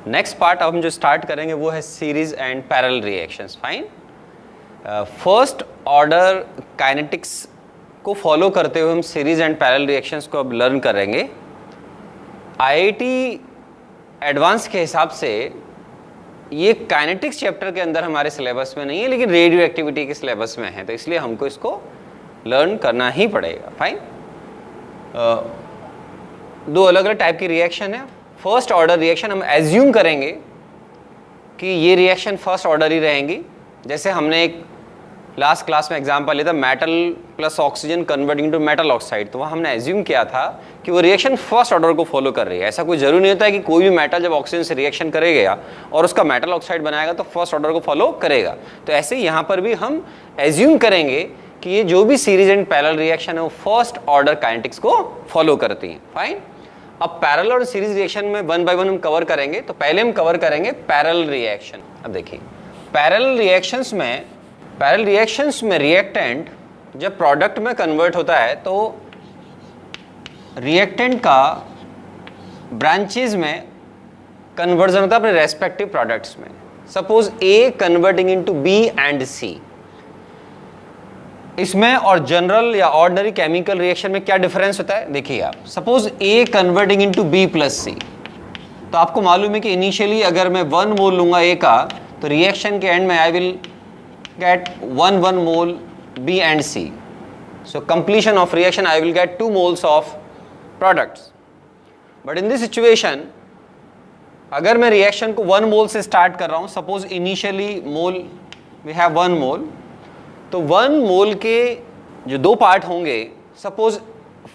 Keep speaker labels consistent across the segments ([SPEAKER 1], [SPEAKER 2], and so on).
[SPEAKER 1] Next part अब हम जो स्टार्ट करेंगे वो है series and parallel reactions. Fine. First order kinetics को फॉलो करते हुए हम सीरीज एंड पैरेलल रिएक्शंस को अब लर्न करेंगे। आईआईटी एडवांस के हिसाब से ये काइनेटिक्स चैप्टर के अंदर हमारे सिलेबस में नहीं है, लेकिन रेडियो एक्टिविटी के सिलेबस में है, तो इसलिए हमको इसको लर्न करना ही पड़ेगा। फाइन। दो अलग अलग टाइप की रिएक्शन है। फर्स्ट ऑर्डर रिएक्शन हम एज्यूम करेंगे कि ये रिएक्शन फर्स्ट ऑर्डर ही रहेंगी। जैसे हमने एक लास्ट क्लास में एग्जांपल लिया था metal plus oxygen converting to metal oxide, तो वहाँ हमने एज्यूम किया था कि वो रिएक्शन फर्स्ट ऑर्डर को फॉलो कर रही है। ऐसा कोई जरूरी नहीं होता है कि कोई भी मेटल जब ऑक्सीजन से रिएक्शन करेगा और उसका मेटल ऑक्साइड बनाएगा तो फर्स्ट ऑर्डर को फॉलो करेगा। तो ऐसे ही यहाँ पर भी हम एज्यूम करेंगे कि ये जो भी सीरीज एंड पैरेलल रिएक्शन है वो फर्स्ट ऑर्डर काइनेटिक्स को फॉलो करती हैं। फाइन। अब पैरेलल और सीरीज रिएक्शन में वन बाय वन हम कवर करेंगे। तो पहले हम कवर करेंगे पैरेलल रिएक्शन। अब देखिए पैरेलल रिएक्शंस में रिएक्टेंट जब प्रोडक्ट में कन्वर्ट होता है तो रिएक्टेंट का ब्रांचेज में कन्वर्जन होता है अपने रेस्पेक्टिव प्रोडक्ट्स में। Suppose A converting into B and C. इसमें और जनरल या ऑर्डिनरी केमिकल रिएक्शन में क्या डिफरेंस होता है देखिए आप। Suppose A converting into B plus सी, तो आपको मालूम है कि इनिशियली अगर मैं 1 मोल लूंगा ए का तो रिएक्शन के एंड में I will get 1 mole B and C. So completion of reaction I will get 2 moles of products. But in this situation अगर मैं रिएक्शन को 1 मोल से स्टार्ट कर रहा हूँ, suppose initially mole we have 1 mole, तो 1 मोल के जो दो पार्ट होंगे, सपोज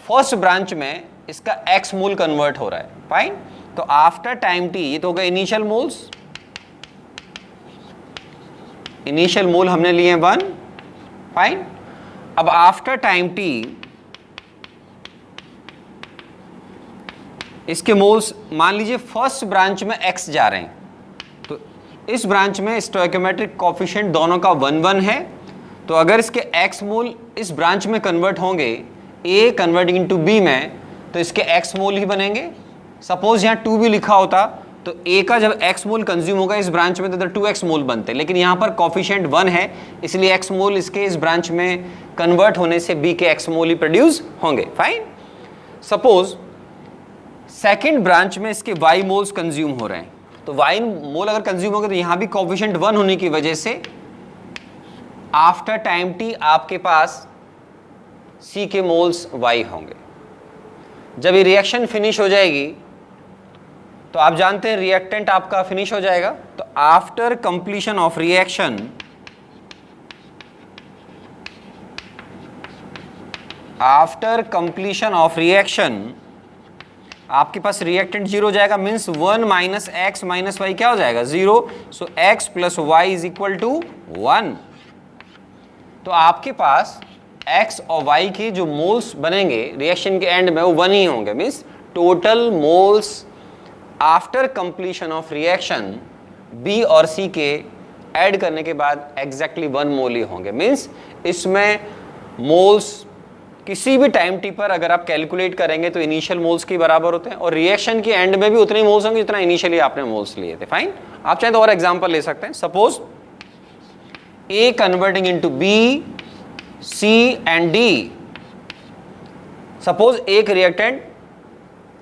[SPEAKER 1] फर्स्ट ब्रांच में इसका x मोल कन्वर्ट हो रहा है। फाइन। तो आफ्टर टाइम t ये तो होगा इनिशियल मोल्स, इनिशियल मोल हमने लिए 1। फाइन। अब आफ्टर टाइम t इसके मोल्स मान लीजिए फर्स्ट ब्रांच में x जा रहे हैं, तो इस ब्रांच में स्टोइकोमेट्रिक कोफिशिएंट दोनों का 1 है। तो अगर इसके x मोल इस ब्रांच में कन्वर्ट होंगे a कन्वर्टिंग इनटू b में, तो इसके x मोल ही बनेंगे। सपोज यहाँ 2 भी लिखा होता तो A का जब x मोल कंज्यूम होगा इस ब्रांच में तो इधर 2x मोल बनते, लेकिन यहाँ पर कोफिशिएंट 1 है इसलिए x मोल इसके इस ब्रांच में कन्वर्ट होने से B के x मोल ही प्रोड्यूस होंगे। फाइन। सपोज सेकंड ब्रांच में इसके y मोल्स कंज्यूम हो रहे हैं, तो y मोल अगर कंज्यूम होंगे तो यहाँ भी कोफिशिएंट 1 होने की वजह से आफ्टर टाइम t आपके पास C के मोल्स y होंगे। जब ये रिएक्शन फिनिश हो जाएगी तो आप जानते हैं रिएक्टेंट आपका फिनिश हो जाएगा। तो आफ्टर कंप्लीशन ऑफ रिएक्शन आपके पास रिएक्टेंट 0 हो जाएगा, means 1 minus x minus y क्या हो जाएगा 0। So x plus Y is equal to 1। तो आपके पास x और y के जो मोल्स बनेंगे रिएक्शन के एंड में वो 1 ही होंगे, means total moles after completion of reaction B और C के ऐड करने के बाद एग्जैक्टली 1 मोल ही होंगे। मीन्स इसमें मोल्स किसी भी टाइम t पर अगर आप कैलकुलेट करेंगे तो इनिशियल मोल्स के बराबर होते हैं, और रिएक्शन के एंड में भी उतने मोल्स होंगे जितना इनिशियली आपने मोल्स लिए थे। फाइन। आप चाहे तो और एग्जांपल ले सकते हैं। Suppose A converting into B, C and D। Suppose एक रिएक्टेंट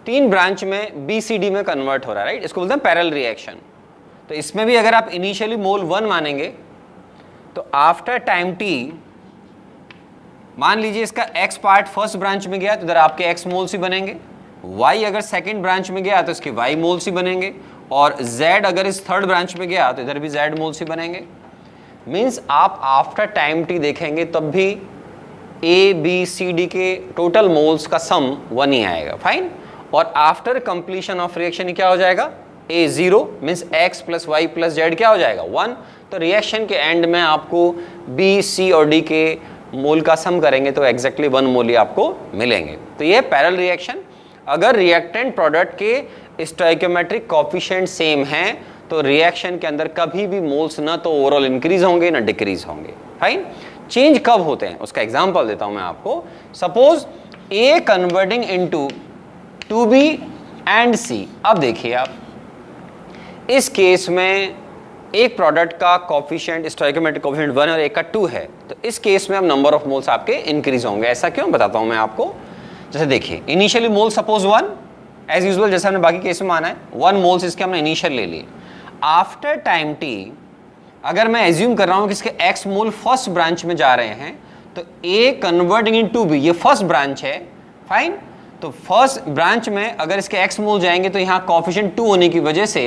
[SPEAKER 1] 3 ब्रांच में B C D में कन्वर्ट हो रहा है, राइट। इसको बोलते हैं पैरेलल रिएक्शन। तो इसमें भी अगर आप इनिशियली मोल 1 मानेंगे तो आफ्टर टाइम t मान लीजिए इसका x पार्ट फर्स्ट ब्रांच में गया तो इधर आपके x मोल्स ही बनेंगे, y अगर सेकंड ब्रांच में गया तो इसके y मोल्स ही बनेंगे, और z अगर इस थर्ड ब्रांच में गया तो इधर भी z मोल्स ही बनेंगे। मीन्स आप आफ्टर टाइम t देखेंगे तब भी A B C D के टोटल मोल्स का सम 1 ही आएगा। फाइन। और आफ्टर कंप्लीशन ऑफ रिएक्शन क्या हो जाएगा A 0, means x plus y plus z क्या हो जाएगा 1। तो रिएक्शन के एंड में आपको B C और D के मोल का सम करेंगे तो एग्जैक्टली 1 मोल ही आपको मिलेंगे। तो ये पैरेलल रिएक्शन। अगर रिएक्टेंट प्रोडक्ट के स्टोइकोमेट्रिक कोफिशिएंट सेम हैं तो रिएक्शन के अंदर कभी भी मोल्स ना तो ओवरऑल इंक्रीज होंगे ना डिक्रीज होंगे। फाइन। चेंज कब होते हैं उसका एग्जांपल देता हूं मैं आपको। Suppose A converting into 2B and C। अब देखिए आप इस केस में एक प्रोडक्ट का कोफिशिएंट, स्टोइकोमेट्रिक कोफिशिएंट 1 और एक का 2 है, तो इस केस में अब नंबर ऑफ मोल्स आपके इंक्रीज होंगे। ऐसा क्यों, बताता हूं मैं आपको। जैसे देखिए, इनिशियली मोल सपोज 1, एज यूजुअल जैसे हमने बाकी केस में माना है 1 मोल्स इसके हमने इनिशियल ले लिए। आफ्टर टाइम टी अगर मैं एज्यूम कर रहा हूं कि इसके x मोल फर्स्ट ब्रांच में जा रहे हैं, तो A converting into B, ये फर्स्ट ब्रांच है, फाइन। तो फर्स्ट ब्रांच में अगर इसके x मोल जाएंगे तो यहाँ कोफिशिएंट 2 होने की वजह से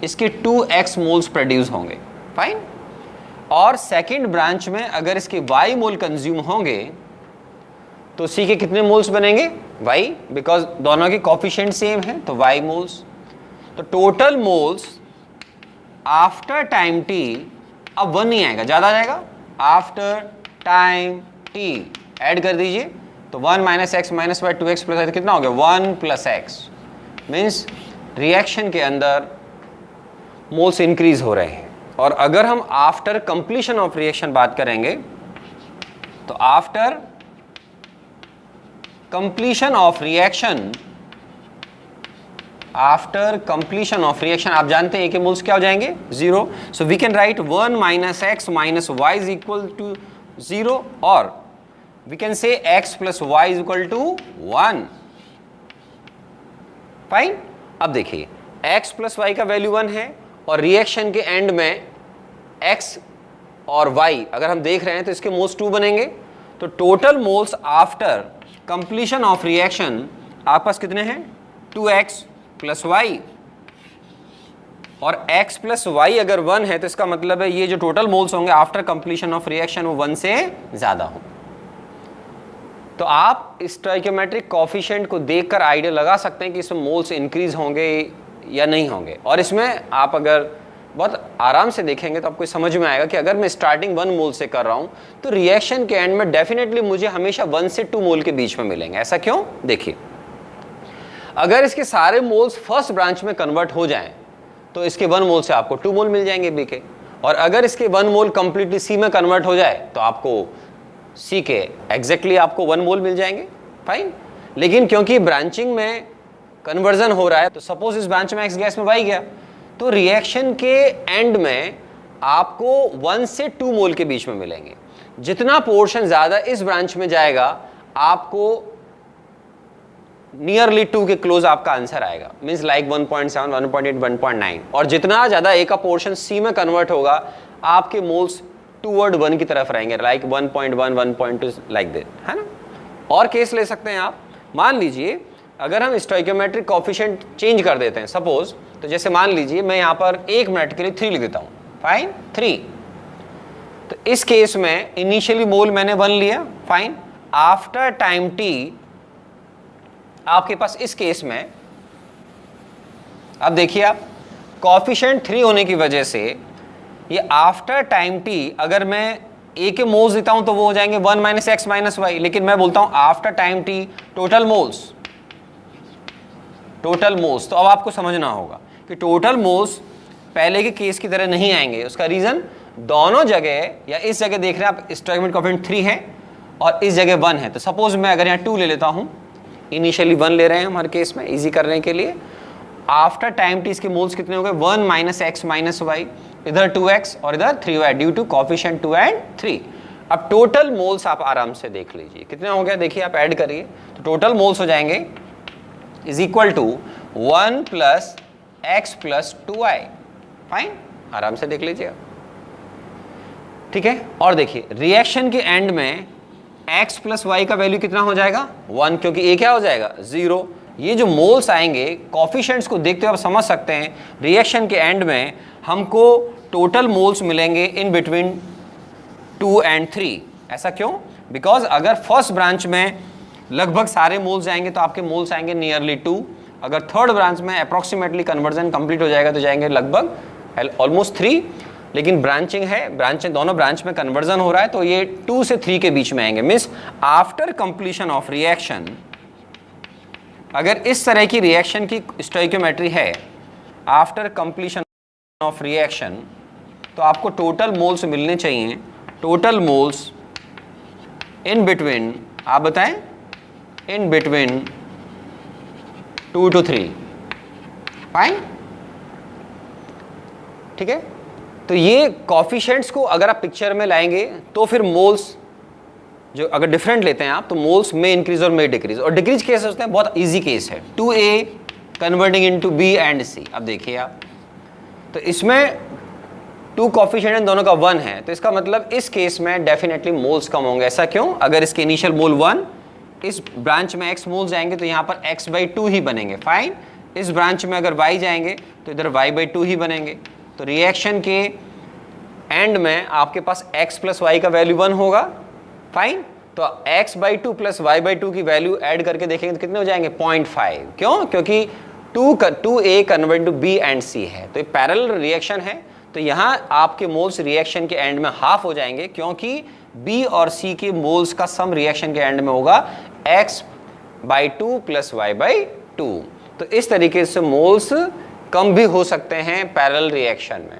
[SPEAKER 1] इसके 2x मोल्स प्रोड्यूस होंगे, फाइन। और सेकंड ब्रांच में अगर इसके y मोल कंज्यूम होंगे तो C के कितने मोल्स बनेंगे, y, बिकॉज दोनों के कोफिशिएंट सेम है, तो y मोल्स। तो total moles after time t अब 1 नहीं आएगा, ज्यादा आ जाएगा। आफ्टर टाइम t ऐड कर दीजिए, तो 1 minus x minus y 2x plus कितना हो गया 1 प्लस एक्स, मीन्स रिएक्शन के अंदर मोल्स इंक्रीज हो रहे हैं। और अगर हम आफ्टर कंप्लीशन ऑफ रिएक्शन बात करेंगे, तो after completion of reaction, after completion of reaction आप जानते हैं कि मोल्स क्या हो जाएंगे 0। So we can write 1 minus x minus Y is equal to 0, और we can say x plus Y is equal to 1, fine. अब देखिए x प्लस वाई का वैल्यू 1 है और रिएक्शन के एंड में x और y अगर हम देख रहे हैं तो इसके मोल्स 2 बनेंगे। तो total moles after completion of reaction आपके पास कितने हैं 2x प्लस वाई, और x प्लस वाई अगर 1 है तो इसका मतलब है ये जो टोटल मोल्स होंगे आफ्टर कंप्लीशन ऑफ रिएक्शन वो 1 से ज्यादा हो। तो आप स्टोइकोमेट्रिक कोफिशिएंट को देखकर आइडिया लगा सकते हैं कि इसमें मोल्स इंक्रीज होंगे या नहीं होंगे। और इसमें आप अगर बहुत आराम से देखेंगे तो आपको समझ में आएगा कि अगर मैं स्टार्टिंग 1 मोल से कर रहा हूं तो रिएक्शन के एंड में डेफिनेटली मुझे हमेशा 1 से 2 मोल के बीच में मिलेंगे। ऐसा क्यों, देखिए अगर इसके सारे मोल्स फर्स्ट ब्रांच में कन्वर्ट हो जाएं तो इसके 1 मोल से आपको 2 मोल मिल जाएंगे बी के, और अगर इसके 1 मोल कंप्लीटली सी में कन्वर्ट हो जाए तो आपको सी के एग्जैक्टली आपको 1 मोल मिल जाएंगे, फाइन। लेकिन क्योंकि ब्रांचिंग में कन्वर्जन हो रहा है, तो सपोज इस ब्रांच में एक्स गैस में वाई गया, तो रिएक्शन के एंड में आपको 1 से 2 मोल के बीच में मिलेंगे। जितना पोर्शन ज्यादा इस ब्रांच में जाएगा आपको नियरली 2 के क्लोज आपका आंसर आएगा, मींस लाइक 1.7, 1.8, 1.9। और जितना ज्यादा ए का पोर्शन सी में कन्वर्ट होगा आपके मोल्स टूवर्ड 1 की तरफ रहेंगे, लाइक 1.1, 1.2 लाइक दैट, है ना। और केस ले सकते हैं आप, मान लीजिए अगर हम स्टोइकोमेट्रिक कोफिशिएंट चेंज कर देते हैं सपोज, तो जैसे मान लीजिए मैं यहां पर 1 मिनट के लिए 3 लिख देता हूं, फाइन 3। तो इस केस में इनिशियली मोल मैंने 1 लिया, फाइन। आफ्टर टाइम t आपके पास इस केस में अब देखिए आप कोफिशिएंट 3 होने की वजह से ये आफ्टर टाइम t अगर मैं a के मोल्स देता हूं तो वो हो जाएंगे 1 माइनस एक्स माइनस वाई, लेकिन मैं बोलता हूं after time t total moles, total moles. तो अब आपको समझना होगा कि टोटल मोल्स पहले के केस की तरह नहीं आएंगे। उसका रीजन दोनों जगह, या इस जगह देख रहे हैं आप स्टोइकोमेट्रिक कोफिशिएंट 3 है और इस जगह 1 है। तो सपोज मैं अगर यहाँ 2 ले लेता हूँ, इनिशियली 1 ले रहे हैं हमारे केस में इजी करने के लिए। आफ्टर टाइम t इसके मोल्स कितने हो गए 1 माइनस एक्स माइनस वाई, इधर 2x और इधर 3y due to coefficient 2 and 3। अब टोटल मोल्स आप आराम से देख लीजिए कितने हो गया, देखिए आप ऐड करिए तो टोटल मोल्स हो जाएंगे is equal to 1 plus X plus 2y, fine, आराम से देख लीजिए, ठीक है। और देखिए रिएक्शन के एंड में x प्लस वाई का वैल्यू कितना हो जाएगा 1, क्योंकि a क्या हो जाएगा 0। ये जो मोल्स आएंगे कोफिशिएंट्स को देखते हुए आप समझ सकते हैं रिएक्शन के एंड में हमको टोटल मोल्स मिलेंगे इन बिटवीन 2 एंड 3। ऐसा क्यों, बिकॉज अगर फर्स्ट ब्रांच में लगभग सारे मोल्स आएंगे तो आपके मोल्स आएंगे नियरली 2, अगर थर्ड ब्रांच में अप्रोक्सीमेटली कन्वर्जन कंप्लीट हो जाएगा तो जाएंगे लगभग ऑलमोस्ट 3। लेकिन ब्रांचिंग है, ब्रांच दोनों ब्रांच में कन्वर्जन हो रहा है तो ये 2 से 3 के बीच में आएंगे। Means after completion of reaction अगर इस तरह की रिएक्शन की स्टोइकोमेट्री है आफ्टर कंप्लीशन ऑफ रिएक्शन, तो आपको टोटल मोल्स मिलने चाहिए, टोटल मोल्स इन बिटवीन, आप बताएं, इन बिटवीन 2 to 3, फाइन। ठीक है। तो ये कॉफिशिएंट्स को अगर आप पिक्चर में लाएंगे तो फिर मोल्स जो अगर डिफरेंट लेते हैं आप तो मोल्स में इंक्रीज और में डिक्रीज, और डिक्रीज केस होते हैं बहुत इजी केस है 2A converting into B and C। अब देखिए आप, तो इसमें 2 कॉफिशिएंट दोनों का 1 है, तो इसका मतलब इस केस में डेफिनेटली मोल्स कम होंगे। ऐसा क्यों? अगर इसके इनिशियल मोल 1, इस ब्रांच में x मोल्स जाएंगे तो यहाँ पर x/2 ही बनेंगे, फाइन। इस ब्रांच में अगर y जाएंगे तो इधर y/2 ही बनेंगे। तो रिएक्शन के एंड में आपके पास x प्लस y का वैल्यू 1 होगा, फाइन। तो x/2 प्लस y/2 की वैल्यू ऐड करके देखेंगे तो कितने हो जाएंगे? 0.5। क्यों? क्योंकि 2A convert to B and C है, तो ये पैरेलल रिएक्शन है। तो यहाँ आपके मोल्स रिएक्शन के एंड में हाफ हो जाएंगे, क्योंकि B और C के मोल्स का सम रिएक्शन के एंड में होगा x/2 प्लस y/2। तो इस तरीके से मोल्स कम भी हो सकते हैं पैरेलल रिएक्शन में।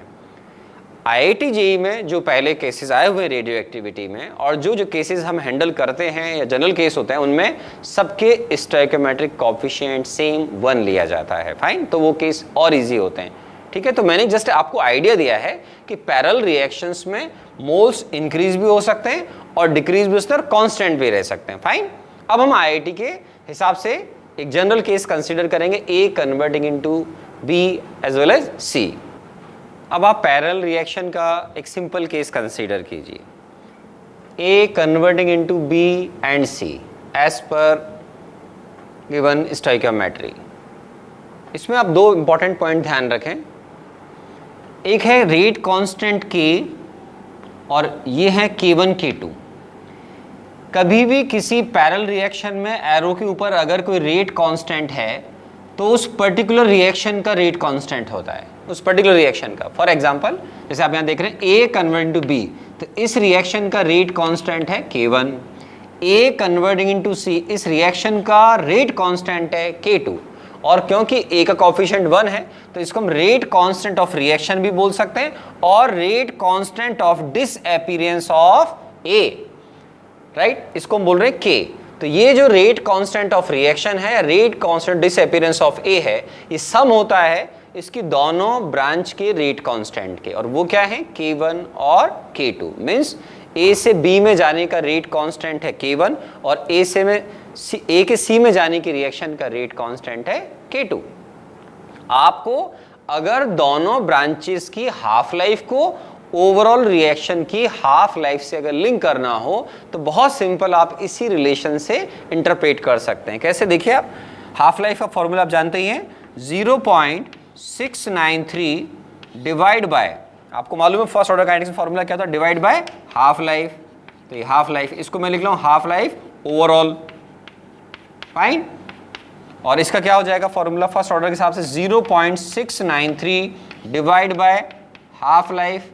[SPEAKER 1] IIT JEE में जो पहले केसेस आए हुए रेडियो एक्टिविटी में, और जो केसेस हम हैंडल करते हैं या जनरल केस होते हैं, उनमें सबके स्टोइकोमेट्रिक कोएफिशिएंट सेम 1 लिया जाता है, फाइन। तो वो केस और इजी होते हैं, ठीक है। तो मैंने जस्ट आपको आइडिया दिया है कि पैरेलल रिएक्शंस में मोल्स इंक्रीज भी हो सकते हैं और डिक्रीज भी हो सकते हैं और कांस्टेंट भी रह सकते हैं, फाइन। अब हम IIT के हिसाब से एक जनरल केस कंसीडर करेंगे, A converting into B as well as C। अब आप पैरेलल रिएक्शन का एक सिंपल केस कंसीडर कीजिए, A converting into B and C as per given stoichiometry. इसमें आप 2 इंपॉर्टेंट पॉइंट ध्यान रखें। एक है रेट कांस्टेंट K और ये है K1 K2। कभी भी किसी पैरेलल रिएक्शन में एरो के ऊपर अगर कोई रेट कांस्टेंट है तो उस पर्टिकुलर रिएक्शन का रेट कांस्टेंट होता है, उस पर्टिकुलर रिएक्शन का। फॉर एग्जांपल जैसे आप यहाँ देख रहे हैं A कन्वर्टिंग टू B, तो इस रिएक्शन का रेट कांस्टेंट है K1। A converting into C, इस रिएक्शन का रेट कांस्टेंट है K2। और क्योंकि A का कोएफिशिएंट 1 है तो इसको हम रेट कांस्टेंट ऑफ रिएक्शन भी बोल सकते हैं और rate constant of disappearance of A, right, इसको हम बोल रहे हैं K। तो ये जो रेट कांस्टेंट ऑफ रिएक्शन है, rate constant disappearance of A है, ये सम होता है इसकी दोनों ब्रांच के रेट कांस्टेंट के, और वो क्या है? K1 और K2। मींस A से B में जाने का रेट कांस्टेंट है K1 और A के C में जाने की रिएक्शन का रेट कांस्टेंट है K2। आपको अगर दोनों ब्रांचेस की हाफ लाइफ को ओवरऑल रिएक्शन की हाफ लाइफ से अगर लिंक करना हो तो बहुत सिंपल आप इसी रिलेशन से इंटरप्रेट कर सकते हैं। कैसे? देखिए आप, हाफ लाइफ का फॉर्मूला आप जानते ही हैं, 0.693 डिवाइड बाय, आपको मालूम है फर्स्ट ऑर्डर काइनेटिक्स में फॉर्मूला क्या था? Divide by half life. तो ये हाफ लाइफ, इसको मैं लिख लूँ हाफ लाइफ ओवरऑल, फाइन। और इसका क्या हो जाएगा फॉर्मूला फर्स्ट ऑर्डर के हिसाब से? 0.693 divide by half life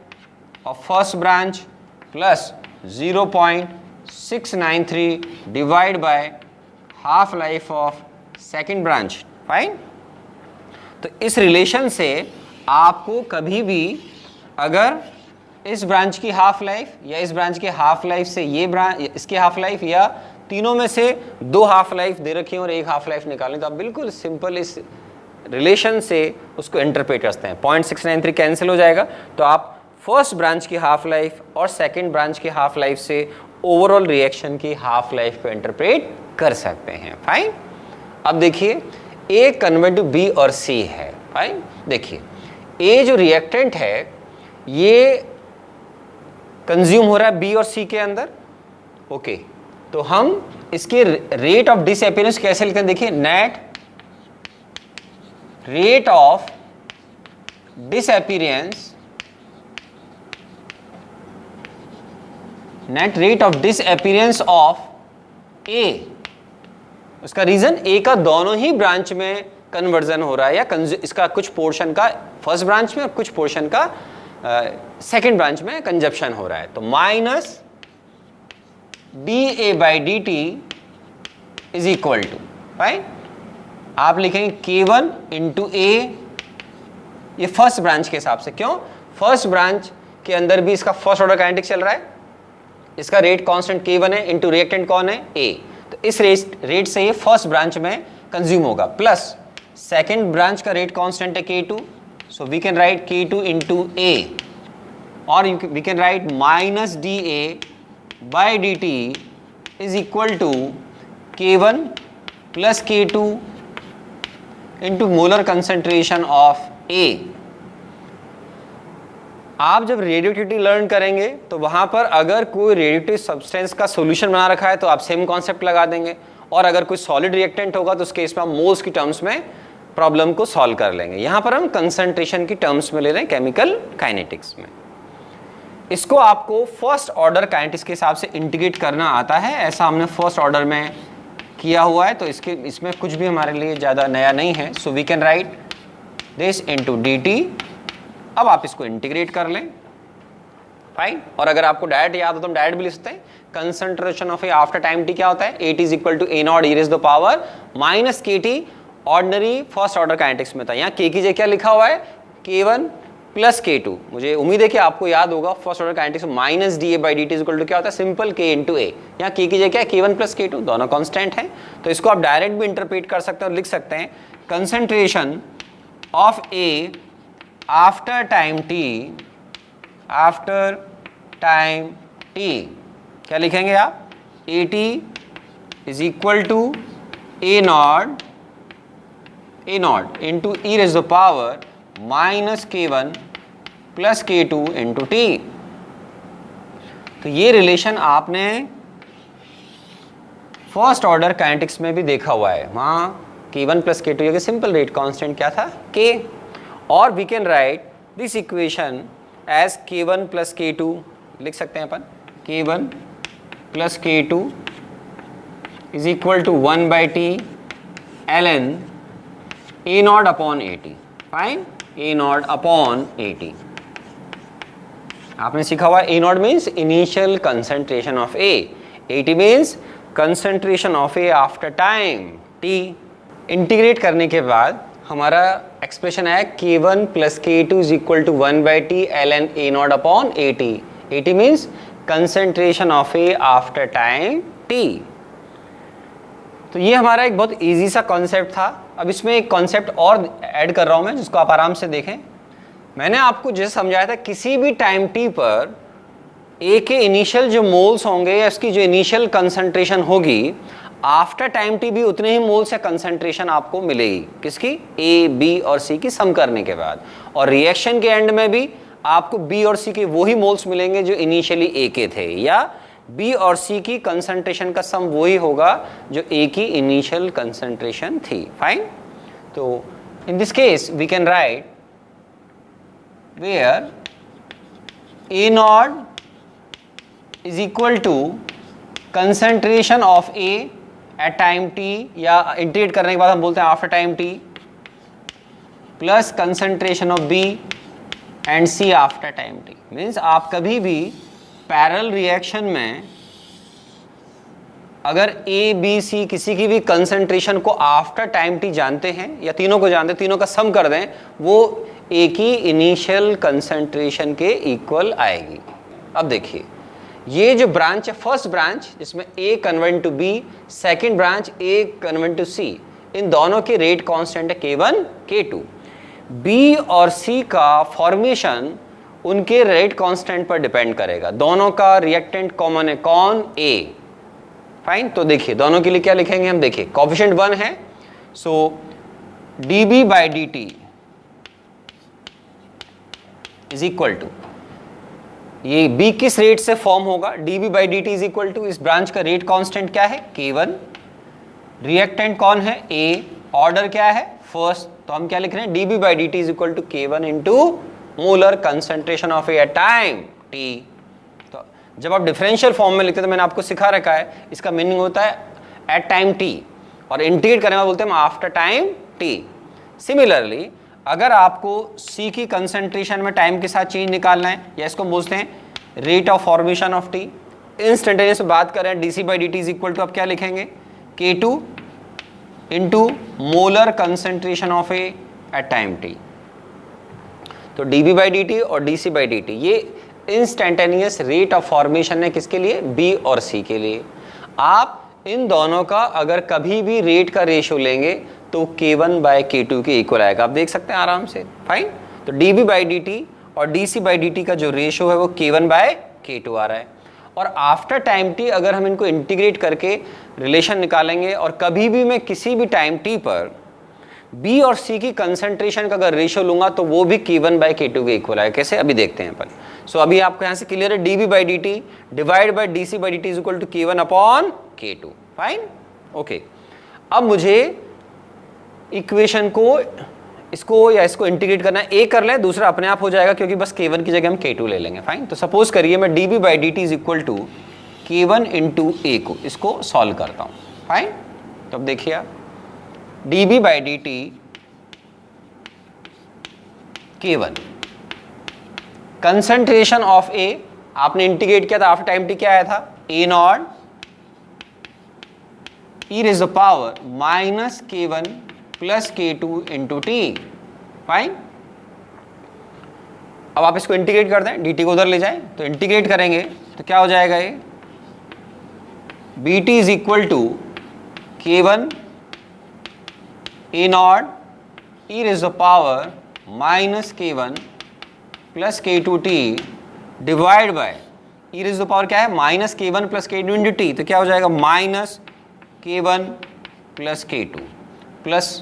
[SPEAKER 1] of first branch plus 0.693 divide by half life of second branch, fine। तो इस रिलेशन से आपको कभी भी अगर इस ब्रांच की हाफ लाइफ या इस ब्रांच की हाफ लाइफ से ये ब्रांच इसकी हाफ लाइफ या तीनों में से 2 हाफ लाइफ दे रखी और 1 हाफ लाइफ निकालें तो आप बिल्कुल सिंपल इस रिलेशन से उसको इंटरप्रेट करते हैं। 0.693 कैंसिल हो जाएगा, तो आप फर्स्ट ब्रांच की हाफ लाइफ और सेकंड ब्रांच की हाफ लाइफ से ओवरऑल रिएक्शन की हाफ लाइफ को इंटरप्रेट कर सकते हैं, फाइन। अब देखिए A कन्वर्ट टू B और C है, फाइन। देखिए A जो रिएक्टेंट है ये कंज्यूम हो रहा है B और C के अंदर, ओके। तो हम इसके रेट ऑफ डिसअपीयरेंस कैसे लिखते हैं? देखिए, net rate of disappearance, net rate of disappearance of A। उसका रीजन A का दोनों ही ब्रांच में कन्वर्जन हो रहा है या इसका कुछ पोर्शन का फर्स्ट ब्रांच में और कुछ पोर्शन का सेकंड ब्रांच में कंजप्शन हो रहा है। तो minus dA/dt is equal to, fine, आप लिखेंगे K1 इंटू A, ये फर्स्ट ब्रांच के हिसाब से। क्यों? फर्स्ट ब्रांच के अंदर भी इसका फर्स्ट ऑर्डर काइनेटिक्स चल रहा है, इसका रेट कांस्टेंट K1 है, इंटू रिएक्टेंट कौन है? A। तो इस रेट से ये फर्स्ट ब्रांच में कंज्यूम होगा, प्लस सेकंड ब्रांच का रेट कांस्टेंट है K2, So we can write K2 into A, or we can write minus dA by dt is equal to K1 plus K2 into molar concentration of A. आप जब radioactivity learn करेंगे तो वहां पर अगर कोई radioactive substance का solution बना रखा है तो आप सेम कॉन्सेप्ट लगा देंगे, और अगर कोई सॉलिड रिएक्टेंट होगा तो उस केस में हम मोल्स की टर्म्स में प्रॉब्लम को सॉल्व कर लेंगे। यहां पर हम कंसंट्रेशन की टर्म्स में ले रहे हैं केमिकल काइनेटिक्स में। इसको आपको फर्स्ट ऑर्डर काइनेटिक्स के हिसाब से इंटीग्रेट करना आता है, ऐसा हमने फर्स्ट ऑर्डर में किया हुआ है, तो इसमें कुछ भी हमारे लिए ज़्यादा नया नहीं है। So we can write this into dt। अब आप इसको इंटीग्रेट कर लें, फाइन। और अगर आपको डायरेक्ट याद हो तो हम डायरेक्ट भी लिख सकते हैं। Concentration of A after time T क्या होता है, A t is equal to A naught e raise the power minus k t. Ordinary first order kinetics में था, यहाँ के की जगह क्या लिखा हुआ है, K1 प्लस K2। मुझे उम्मीद है कि आपको याद होगा फर्स्ट ऑर्डर काइनेटिक्स में minus D A by D T equal to क्या होता है, सिंपल K इंटू ए। यहाँ के की जगह क्या है, K1 प्लस K2, दोनों कॉन्स्टेंट हैं, तो इसको आप डायरेक्ट भी इंटरप्रेट कर सकते हैं और लिख सकते हैं concentration of A after time T, क्या लिखेंगे आप, A T is equal to A not into E raise the power minus K1 plus K2 into T. तो ये रिलेशन आपने फर्स्ट ऑर्डर काइनेटिक्स में भी देखा हुआ है, वहाँ K1 प्लस K2 ये सिंपल रेट कांस्टेंट क्या था, K। और we can write this equation as K1 plus K2, लिख सकते हैं अपन K1 plus K2 is equal to 1 by t ln A naught upon A t, fine, A naught upon A t. आपने सीखा हुआ A naught means initial concentration of A, A t means concentration of A after time t. Integrate करने के बाद हमारा expression है K1 plus K2 is equal to 1 by t ln A naught upon A T. A t means concentration of A after time T. तो ये हमारा एक बहुत इजी सा कॉन्सेप्ट था। अब इसमें एक कॉन्सेप्ट और ऐड कर रहा हूं मैं, जिसको आप आराम से देखें। मैंने आपको जैसे समझाया था, किसी भी टाइम टी पर ए के इनिशियल जो मोल्स होंगे या इसकी जो इनिशियल कंसंट्रेशन होगी, आफ्टर टाइम टी भी उतने ही मोल्स या कंसंट्रेशन आपको मिलेगी, किसकी, ए बी और सी की सम करने के बाद। और रिएक्शन के एंड में भी आपको बी और सी के वही मोल्स मिलेंगे जो इनिशियली ए के थे, या बी और सी की कंसंट्रेशन का सम वही होगा जो ए की इनिशियल कंसंट्रेशन थी, फाइन। तो in this case we can write where A not is equal to concentration of A at time T, या इंटीग्रेट करने के बाद हम बोलते हैं after time T, plus concentration of B and C after time T. Means आप कभी भी पैरेलल रिएक्शन में अगर ए बी सी किसी की भी कंसंट्रेशन को आफ्टर टाइम टी जानते हैं, या तीनों को जानते हैं, तीनों का सम कर दें, वो ए की इनिशियल कंसंट्रेशन के इक्वल आएगी। अब देखिए, ये जो ब्रांच है, फर्स्ट ब्रांच जिसमें A convert to B, second branch A convert to C, इन दोनों के रेट कांस्टेंट है K1 K2। बी और सी का फॉर्मेशन उनके रेट कांस्टेंट पर डिपेंड करेगा। दोनों का रिएक्टेंट कॉमन है, कौन, ए, फाइन। तो देखिए दोनों के लिए क्या लिखेंगे हम, देखिए कोफिशिएंट 1 है, so dB by dt is equal to, ये B किस रेट से फॉर्म होगा, dB by dt is equal to, इस ब्रांच का रेट कांस्टेंट क्या है, K1, रिएक्टेंट कौन है, A, ऑर्डर क्या है, फर्स्ट, तो हम क्या लिख रहे हैं, dB by dt is equal to K1 into molar concentration of A at time T. तो जब आप डिफरेंशियल फॉर्म में लिखते हैं तो मैंने आपको सिखा रखा है, इसका मीनिंग होता है एट टाइम टी, और इंटीग्रेट करने में बोलते हैं आफ्टर टाइम टी। सिमिलरली अगर आपको सी की कंसंट्रेशन में टाइम के साथ चेंज निकालना है, या इसको बोलते हैं rate of formation of T, instantaneous बात करें D by D T is equal to, आप क्या लिखेंगे, K2 into molar concentration of A at time T. तो dB बाई dt और dC बाई dt ये इंस्टेंटेनियस रेट ऑफ फॉर्मेशन है, किसके लिए, B और C के लिए। आप इन दोनों का अगर कभी भी रेट का रेशियो लेंगे तो K1 बाय K2 के इक्वल आएगा, आप देख सकते हैं आराम से, फाइन। तो dB बाई dt और dC बाई dt का जो रेशो है वो K1 बाय K2 आ रहा है। और आफ्टर टाइम t अगर हम इनको इंटीग्रेट करके रिलेशन निकालेंगे और कभी भी मैं किसी भी टाइम t पर B और C की कंसंट्रेशन का अगर रेशो लूंगा तो वो भी K1 बाई K2 के इक्वल है। कैसे, अभी देखते हैं अपन। सो अभी आपको यहाँ से क्लियर है, dB by dt divide by dC by dt is equal to K1 upon K2। Fine, okay. अब मुझे इक्वेशन को इसको या इसको इंटीग्रेट करना है, ए कर लें, दूसरा अपने आप हो जाएगा क्योंकि बस K1 की जगह हम K2 ले लेंगे। फाइन, तो सपोज करिए मैं dB by dt is equal to K1 into A को इसको सॉल्व करता हूँ। फाइन, तो अब देखिए आप dB by dt K1 concentration of A आपने इंटीग्रेट किया था, आफ्टर टाइम t क्या आया था, A not e raised to the power minus K1 plus K2 into t. Fine, अब आप इसको इंटीग्रेट कर दें, dt को उधर ले जाएं, तो इंटीग्रेट करेंगे तो क्या हो जाएगा, ये bt is equal to K1 A not e raised to the power minus K1 plus K2 T divide by e raised to the power क्या है, minus K1 plus K2 into T, तो क्या हो जाएगा minus K1 plus K2 plus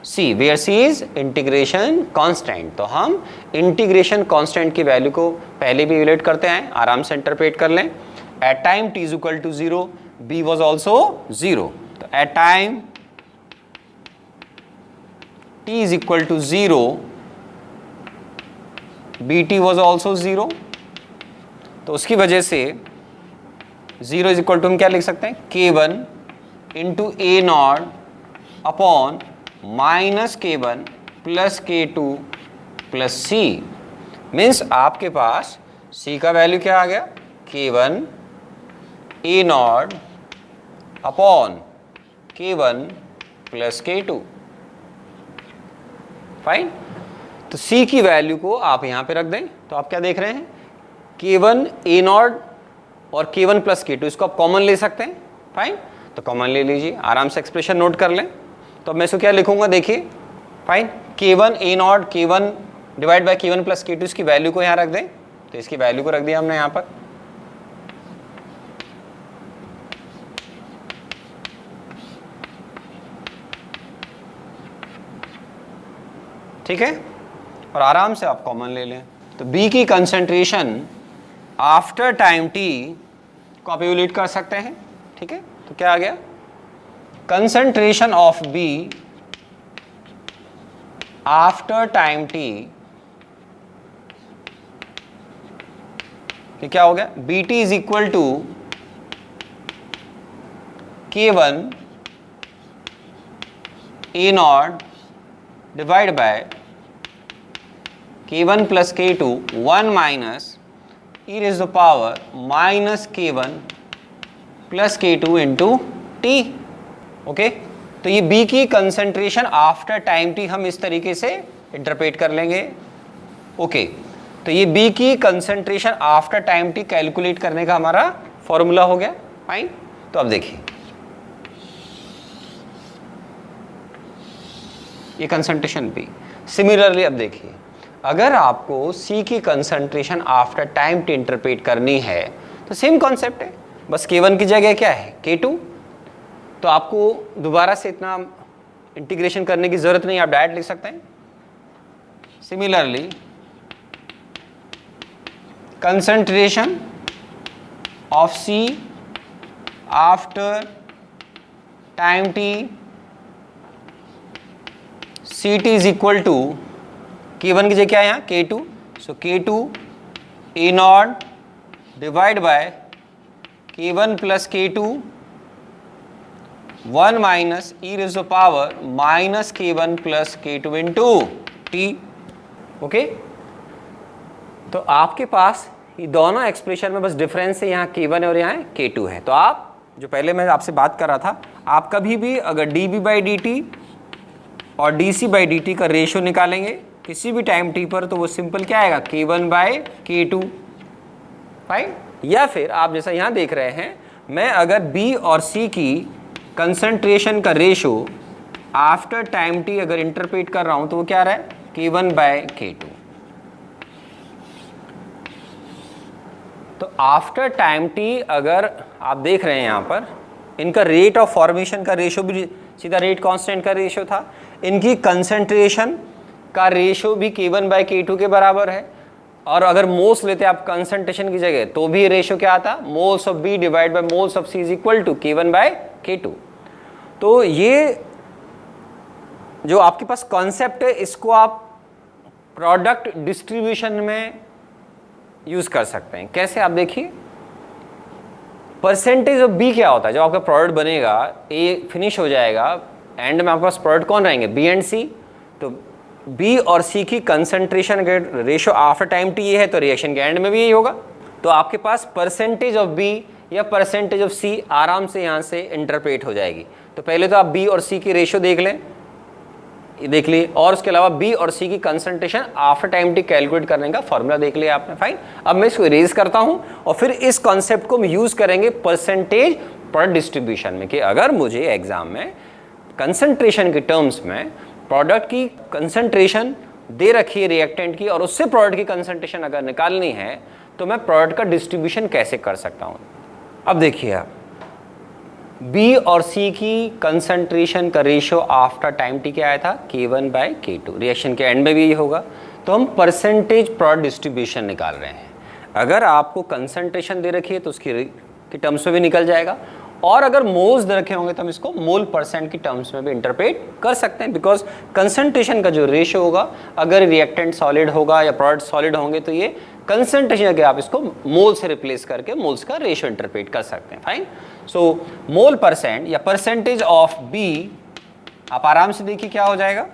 [SPEAKER 1] C, where C is integration constant. तो हम integration constant की value को पहले भी इवैल्यूएट करते हैं, आराम से इंटरप्रेट कर लें। At time t is equal to 0 B was also 0, तो at time t is equal to 0 BT was also 0, तो उसकी वजह से 0 इज इक्वल टू हम क्या लिख सकते हैं, K1 इंटू ए naught upon minus K1 plus K2 plus C। Means आपके पास C का वैल्यू क्या आ गया, K1 A naught upon K1 plus K2। Fine, तो C की वैल्यू को आप यहां पे रख दें, तो आप क्या देख रहे हैं, K1 ए नॉट और K1 प्लस K2, इसको आप कॉमन ले सकते हैं। फाइन, तो कॉमन ले लीजिए, आराम से एक्सप्रेशन नोट कर लें। तो मैं इसको क्या लिखूंगा, देखिए, fine, K1 A not K1 divide by K1 plus K2, इसकी वैल्यू को यहाँ रख दें, तो इसकी वैल्यू को रख दिया हमने यहाँ पर। ठीक है, और आराम से आप कॉमन ले लें, तो B की कंसंट्रेशन आफ्टर टाइम t को आप इवैल्यूएट कर सकते हैं। ठीक है, तो क्या आ गया, concentration of B after time t, ये क्या हो गया, BT is equal to K1 A not divide by K1 plus K2 1 minus e raised to the power minus K1 plus K2 into T. Okay, तो ये B की concentration after time t हम इस तरीके से इंटरप्रेट कर लेंगे। Okay, तो ये B की concentration after time t calculate करने का हमारा फॉर्मूला हो गया। फाइन, तो अब देखिए ये कंसंट्रेशन B। सिमिलरली अब देखिए, अगर आपको C की concentration after time t interpret करनी है तो सेम कॉन्सेप्ट है, बस K1 की जगह क्या है, K2, तो आपको दोबारा से इतना इंटीग्रेशन करने की जरूरत नहीं, आप डायरेक्ट लिख सकते हैं। Similarly concentration of C after time t Ct is equal to K1 की जगह क्या है यहाँ, K2, so K2 A not divide by K1 plus K2 1 minus e raised to the power minus K1 plus K2 into T. Okay, तो आपके पास ये दोनों expression में बस डिफरेंस है, यहाँ K1 है और यहाँ K2 है। तो आप जो पहले मैं आपसे बात कर रहा था, आप कभी भी अगर dB बाई dt और dC बाई dt का रेशियो निकालेंगे किसी भी टाइम t पर, तो वो सिंपल क्या आएगा, K1 बाई K2। फाइन, या फिर आप जैसा यहाँ देख रहे हैं, मैं अगर B और C की कंसंट्रेशन का रेशियो आफ्टर टाइम t अगर इंटरप्रेट कर रहा हूँ तो वो क्या आ रहा है, K1 बाय K2। तो आफ्टर टाइम टी अगर आप देख रहे हैं यहाँ पर, इनका रेट ऑफ फॉर्मेशन का रेशो भी सीधा रेट कांस्टेंट का रेशो था, इनकी कंसंट्रेशन का रेशो भी K1/K2 के बराबर है, और अगर मोल्स लेते आप कंसंट्रेशन की जगह तो भी रेशो क्या आता, moles of B divide by moles of C is equal to K1/K2। तो ये जो आपके पास कॉन्सेप्ट है इसको आप प्रोडक्ट डिस्ट्रीब्यूशन में यूज कर सकते हैं। कैसे, आप देखिए परसेंटेज ऑफ बी क्या होता है, जब आपका प्रोडक्ट बनेगा, ए फिनिश हो जाएगा, एंड में आपके पास प्रोडक्ट कौन रहेंगे, बी एंड सी। तो बी और सी की कंसंट्रेशन अगर रेशो आफ्टर टाइम टी ये है तो रिएक्शन के एंड में भी यही होगा। तो आपके पास परसेंटेज ऑफ बी या परसेंटेज ऑफ सी आराम से यहाँ से इंटरप्रेट हो जाएगी। तो पहले तो आप बी और सी की रेशो देख लें, ये देख लिए, और उसके अलावा बी और सी की concentration after time T calculate करने का फॉर्मूला देख लिया आपने। फाइन, अब मैं इसको इरेज करता हूं और फिर इस कॉन्सेप्ट को हम यूज करेंगे परसेंटेज प्रोडक्ट डिस्ट्रीब्यूशन में, कि अगर मुझे एग्जाम में कंसंट्रेशन के टर्म्स में प्रोडक्ट की कंसंट्रेशन दे रखी है रिएक्टेंट की, और उससे प्रोडक्ट की कंसंट्रेशन अगर निकालनी है तो मैं प्रोडक्ट का डिस्ट्रीब्यूशन कैसे कर सकता हूं। अब देखिए आप, बी और सी की कंसंट्रेशन का रेशो आफ्टर टाइम टी क्या आया था, K1/K2, रिएक्शन के एंड में भी ये होगा। तो हम परसेंटेज प्रोडक्ट डिस्ट्रीब्यूशन निकाल रहे हैं। अगर आपको कंसंट्रेशन दे रखी है तो उसकी के टर्म्स में भी निकल जाएगा, और अगर मोल्स दे रखे होंगे तो हम इसको मोल परसेंट की टर्म्स में भी इंटरप्रेट कर सकते हैं, बिकॉज कंसंट्रेशन का जो रेशो होगा, अगर रिएक्टेंट सॉलिड होगा या प्रोडक्ट सॉलिड होंगे तो ये कंसंट्रेशन के आप इसको मोल से रिप्लेस करके मोल्स का रेशो इंटरप्रेट कर सकते हैं। फाइन, सो मोल परसेंट या परसेंटेज ऑफ बी, आप आराम से देखिए क्या हो जाएगा,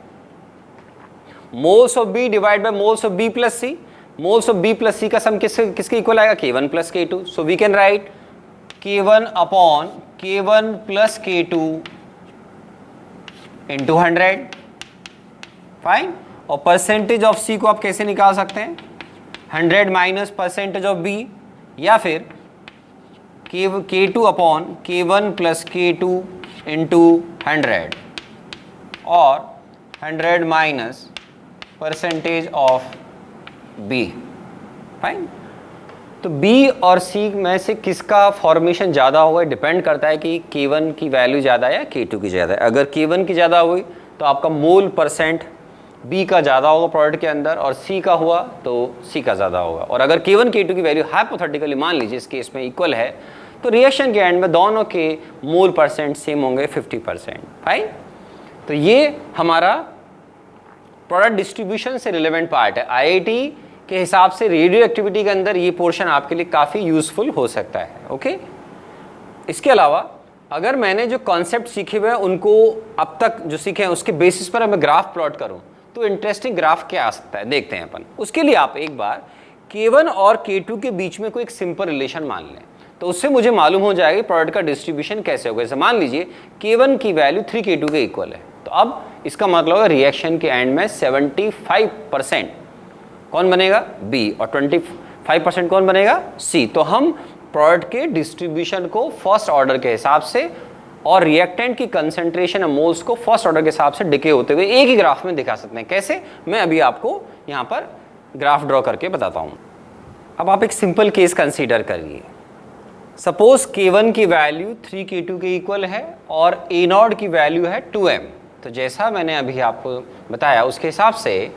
[SPEAKER 1] moles of B divide by moles of B plus C. Moles of B plus C का सम किसके इक्वल आएगा, K1+K2। So we can write K1 upon K1 plus K2 into 100। Fine, और परसेंटेज ऑफ सी को आप कैसे निकाल सकते हैं, 100 माइनस परसेंटेज ऑफ बी, या फिर K2 upon K1 plus K2 into 100, और 100 minus percentage of B. Fine, तो B और C में से किसका फॉर्मेशन ज़्यादा होगा, डिपेंड करता है कि K1 की वैल्यू ज़्यादा है या K2 की ज़्यादा है। अगर K1 की ज़्यादा हुई तो आपका मोल परसेंट B का ज़्यादा होगा प्रोडक्ट के अंदर, और C का हुआ तो C का ज़्यादा होगा। और अगर K1 K2 की वैल्यू हाइपोथेटिकली मान लीजिए इस केस में इक्वल है, तो रिएक्शन के एंड में दोनों के मोल परसेंट सेम होंगे 50%। फाइन, तो ये हमारा प्रोडक्ट डिस्ट्रीब्यूशन से रिलेवेंट पार्ट है। IIT के हिसाब से रेडियो एक्टिविटी के अंदर ये पोर्शन आपके लिए काफ़ी यूजफुल हो सकता है। ओके, इसके अलावा अगर मैंने जो कॉन्सेप्ट सीखे हुए हैं उनको अब तक जो सीखे हैं उसके बेसिस पर मैं ग्राफ प्लॉट करूं तो इंटरेस्टिंग ग्राफ क्या आ सकता है, देखते हैं अपन। उसके लिए आप एक बार K1 और K2 के बीच में कोई एक सिंपल रिलेशन मान लें, तो उससे मुझे मालूम हो जाएगा प्रोडक्ट का डिस्ट्रीब्यूशन कैसे होगा। जैसे मान लीजिए K1 की वैल्यू 3K2 के इक्वल है, तो अब इसका मतलब है रिएक्शन के एंड में 75% कौन बनेगा, B, और 25% कौन बनेगा, C। तो हम प्रोडक्ट के डिस्ट्रीब्यूशन को फर्स्ट ऑर्डर के हिसाब से और रिएक्टेंट की कंसंट्रेशन मोल्स को फर्स्ट ऑर्डर के हिसाब से डिके होते हुए एक ही ग्राफ में दिखा सकते हैं। कैसे, मैं अभी आपको यहाँ पर ग्राफ ड्रॉ करके बताता हूँ। अब आप एक सिंपल केस कंसीडर करिए। सपोज K1 की वैल्यू 3K2 के इक्वल है और A0 की वैल्यू है 2m। तो जैसा मैंने अभी आपको बताया उसके हिसाब से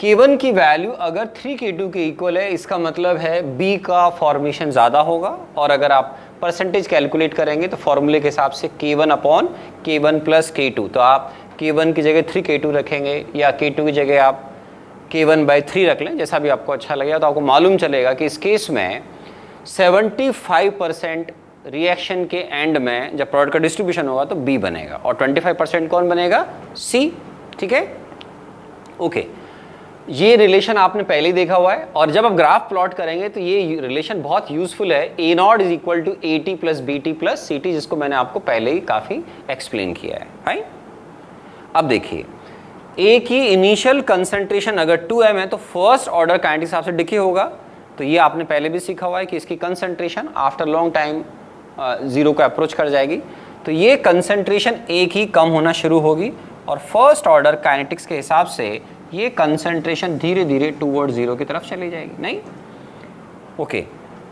[SPEAKER 1] K1 की वैल्यू अगर 3K2 के इक्वल है, इसका मतलब है B का फॉर्मेशन ज़्यादा होगा, और अगर आप परसेंटेज कैलकुलेट करेंगे तो फॉर्मूले के हिसाब से K1 upon K1 plus K2, तो आप K1 की जगह 3K2 रखेंगे या K2 की जगह आप K1/3 रख लें, जैसा भी आपको अच्छा लगेगा। तो आपको मालूम चलेगा कि इस केस में 75% रिएक्शन के एंड में जब प्रोडक्ट का डिस्ट्रीब्यूशन होगा तो B बनेगा, और 25% कौन बनेगा, C। ठीक है, ओके, ये रिलेशन आपने पहले ही देखा हुआ है, और जब आप ग्राफ प्लॉट करेंगे तो ये रिलेशन बहुत यूजफुल है। A0 is equal to AT plus BT plus CT, जिसको मैंने आपको पहले ही काफ़ी एक्सप्लेन किया है। फाइन, अब देखिए A की इनिशियल कंसंट्रेशन अगर 2m है तो फर्स्ट ऑर्डर काइनेटिक हिसाब से डिके होगा, तो ये आपने पहले भी सीखा हुआ है कि इसकी कंसंट्रेशन आफ्टर लॉन्ग टाइम 0 को अप्रोच कर जाएगी। तो ये कंसंट्रेशन एक ही कम होना शुरू होगी, और फर्स्ट ऑर्डर काइनेटिक्स के हिसाब से ये कंसंट्रेशन धीरे धीरे टूवर्ड 0 की तरफ चली जाएगी। नहीं, ओके,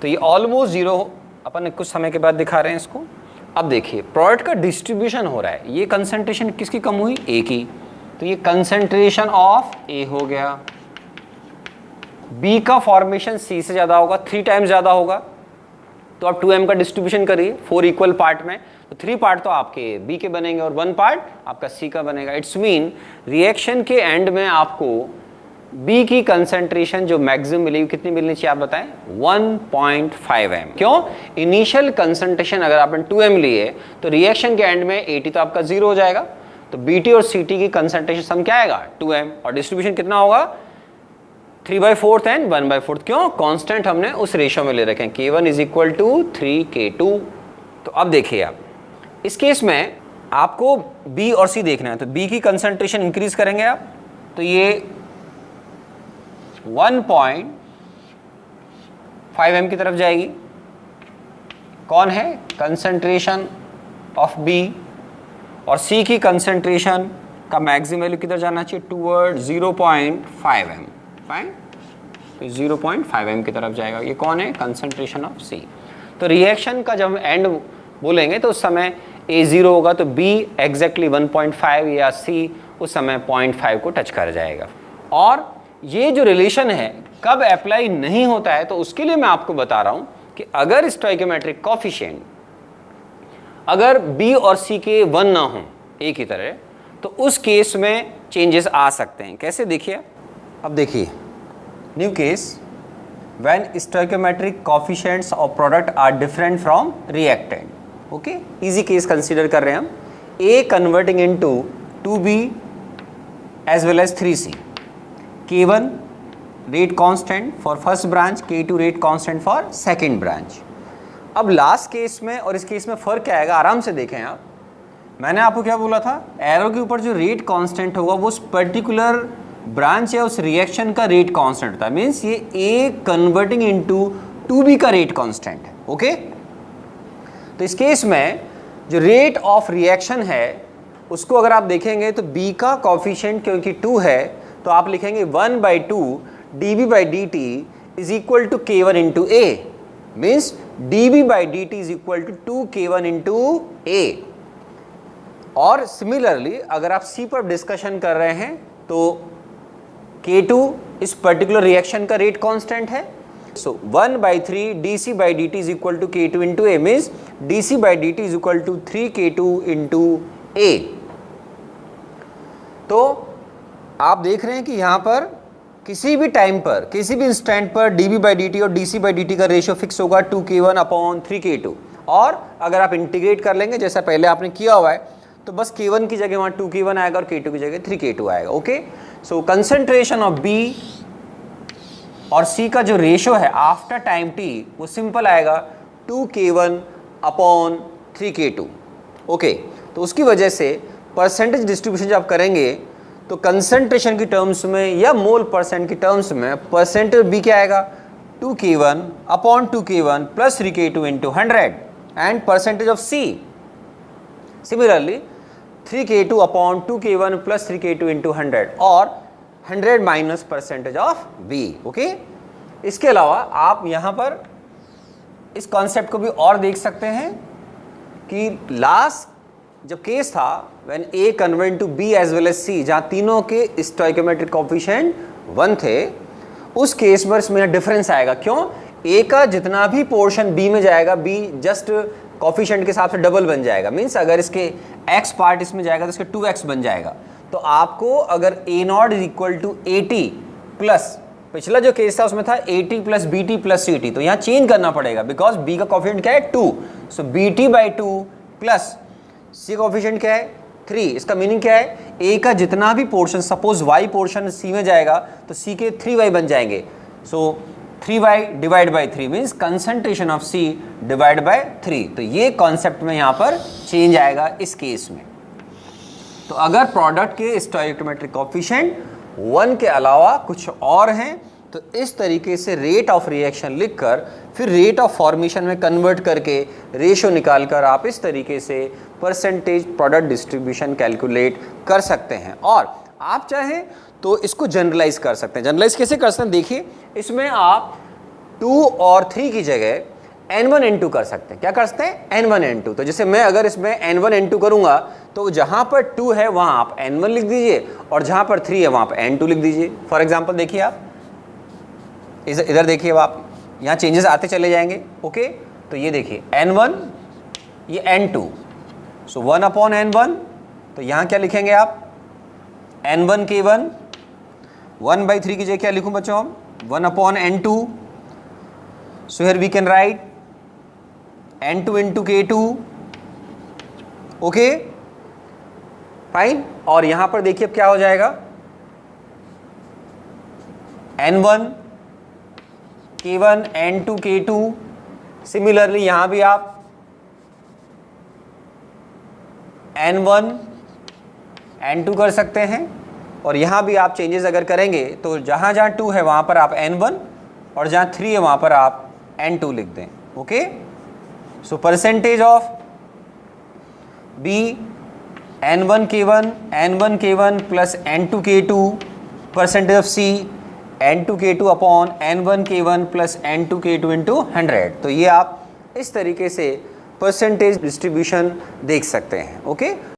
[SPEAKER 1] तो ये ऑलमोस्ट जीरो अपन कुछ समय के बाद दिखा रहे हैं इसको। अब देखिए प्रोडक्ट का डिस्ट्रीब्यूशन हो रहा है, ये कंसंट्रेशन किसकी कम हुई, ए की, तो ये कंसंट्रेशन ऑफ ए हो गया। बी का फॉर्मेशन सी से ज़्यादा होगा, 3 टाइम्स ज़्यादा होगा, तो आप 2m का डिस्ट्रीब्यूशन करिए 4 इक्वल पार्ट में, तो 3 पार्ट तो आपके बी के बनेंगे और 1 पार्ट आपका सी का बनेगा। इट्स मीन रिएक्शन के एंड में आपको बी की कंसंट्रेशन जो मैक्सिमम मिलेगी कितनी मिलनी चाहिए आप बताएं, 1.5 m। क्यों, इनिशियल कंसंट्रेशन अगर आपने 2m लिए तो रिएक्शन के एंड में 80 तो आपका 0 हो जाएगा, तो बीटी और सीटी की कंसंट्रेशन सम क्या आएगा 2m, और डिस्ट्रीब्यूशन कितना होगा 3/4 एंड 1/4। क्यों, कांस्टेंट हमने उस रेशियो में ले रखे हैं, K1 is equal to 3K2। तो अब देखिए आप इस केस में आपको B और C देखना है, तो B की कंसंट्रेशन इंक्रीज करेंगे आप, तो ये 1.5 m की तरफ जाएगी। कौन है, कंसंट्रेशन ऑफ B, और C की कंसंट्रेशन का मैक्सिमम वैल्यू किधर जाना चाहिए, टूवर्ड 0.5 m। फाइन, तो 0.5 m की तरफ जाएगा। ये कौन है, कंसंट्रेशन ऑफ C। तो रिएक्शन का जब हम एंड बोलेंगे तो उस समय A 0 होगा, तो B एग्जैक्टली 1.5 या C उस समय 0.5 को टच कर जाएगा। और ये जो रिलेशन है कब अप्लाई नहीं होता है, तो उसके लिए मैं आपको बता रहा हूं कि अगर स्टोइकोमेट्रिक कोफिशिएंट अगर B और C के 1 ना हो A की तरह, तो उस केस में चेंजेस आ सकते हैं। कैसे, देखिए अब देखिए new case, when stoichiometric coefficients of product are different from reactant. Okay, easy case consider कर रहे हैं हम, A converting into 2B as well as 3C, K1 rate constant for first branch, K2 rate constant for second branch. अब last case में और इस case में फर्क क्या आएगा, आराम से देखें आप। मैंने आपको क्या बोला था, एरो के ऊपर जो रेट कांस्टेंट होगा वो उस पर्टिकुलर ब्रांच या उस रिएक्शन का रेट कांस्टेंट होता है, मीन्स ये A कन्वर्टिंग इनटू 2B का रेट कांस्टेंट है। ओके, तो इस केस में जो रेट ऑफ रिएक्शन है उसको अगर आप देखेंगे तो B का कोफिशिएंट क्योंकि 2 है, तो आप लिखेंगे 1/2 dB/dt is equal to K1 into A, means dB/dt is equal to 2K1 into A। और सिमिलरली अगर आप C पर डिस्कशन कर रहे हैं तो K2 इस पर्टिकुलर रिएक्शन का रेट कांस्टेंट है, so 1/3 dC/dt is equal to K2 into A, means dC/dt is equal to 3K2 into A। तो आप देख रहे हैं कि यहाँ पर किसी भी टाइम पर किसी भी इंस्टेंट पर dB/dt और dC/dt का रेशियो फिक्स होगा 2K1/3K2। और अगर आप इंटीग्रेट कर लेंगे जैसा पहले आपने किया हुआ है, तो बस K1 की जगह वहाँ 2K1 आएगा और K2 की जगह 3K2 आएगा। Okay, so concentration of B और C का जो रेशियो है आफ्टर टाइम t वो सिंपल आएगा 2K1/3K2। ओके, तो उसकी वजह से परसेंटेज डिस्ट्रीब्यूशन जब आप करेंगे तो कंसंट्रेशन की टर्म्स में या मोल परसेंट की टर्म्स में परसेंटेज B क्या आएगा, 2K1/2K1 plus 3K2 into 100, and percentage of C similarly 3K2/2K1 plus 3K2 into 100 और 100 minus percentage of B। Okay, इसके अलावा आप यहाँ पर इस कॉन्सेप्ट को भी और देख सकते हैं कि लास्ट जब केस था when A convert to B as well as C, जहाँ तीनों के स्टोइकोमेट्रिक कोफिशिएंट 1 थे, उस केस में इसमें डिफरेंस आएगा। क्यों, A का जितना भी पोर्शन B में जाएगा, B जस्ट कोफिशिएंट के हिसाब से डबल बन जाएगा, मीन्स अगर इसके x पार्ट इसमें जाएगा तो इसके 2x बन जाएगा। तो आपको अगर A0 is equal to 80 plus, पिछला जो केस था उसमें था 80 प्लस BT प्लस CT, तो यहाँ चेंज करना पड़ेगा बिकॉज B का कोफिशिएंट क्या है 2, सो BT/2 प्लस C कोफिशिएंट क्या है 3। इसका मीनिंग क्या है, A का जितना भी portion, suppose Y portion C में जाएगा तो C के 3Y बन जाएंगे, सो 3y divide by 3 means concentration of C divide by 3। तो ये कॉन्सेप्ट में यहाँ पर चेंज आएगा इस केस में। तो अगर प्रोडक्ट के स्टोइकोमेट्रिक कोफिशिएंट 1 के अलावा कुछ और हैं तो इस तरीके से रेट ऑफ रिएक्शन लिखकर फिर रेट ऑफ फॉर्मेशन में कन्वर्ट करके रेशियो निकालकर आप इस तरीके से परसेंटेज प्रोडक्ट डिस्ट्रीब्यूशन कैलकुलेट कर सकते हैं। और आप चाहें तो इसको जनरलाइज कर सकते हैं। जनरलाइज कैसे कर सकते हैं, देखिए इसमें आप 2 और 3 की जगह n1 n2 कर सकते हैं। क्या कर सकते हैं? n1 n2। तो जैसे मैं अगर इसमें n1 n2 करूंगा तो जहां पर 2 है वहां आप n1 लिख दीजिए और जहां पर 3 है वहां पर n2 लिख दीजिए। फॉर एग्जांपल देखिए आप इधर देखिए, आप यहाँ चेंजेस आते चले जाएंगे। ओके, तो ये देखिए n1 ये n2, सो 1 अपॉन n1, तो यहाँ क्या लिखेंगे आप? n1 k1, 1/3 की जगह क्या लिखूं बच्चों हम? 1 upon n2, so here we can write n2 into k2। Okay fine, और यहां पर देखिए अब क्या हो जाएगा? n1 k1 n2 k2। Similarly यहां भी आप n1 n2 कर सकते हैं, और यहां भी आप चेंजेस अगर करेंगे तो जहां जहां 2 है वहां पर आप n1 और जहां 3 है वहां पर आप n2 लिख दें। Okay, so percentage of B n1 k1 plus n2 k2, percentage of C n2 k2 upon n1 k1 plus n2 k2 into 100। तो ये आप इस तरीके से परसेंटेज डिस्ट्रीब्यूशन देख सकते हैं। ओके।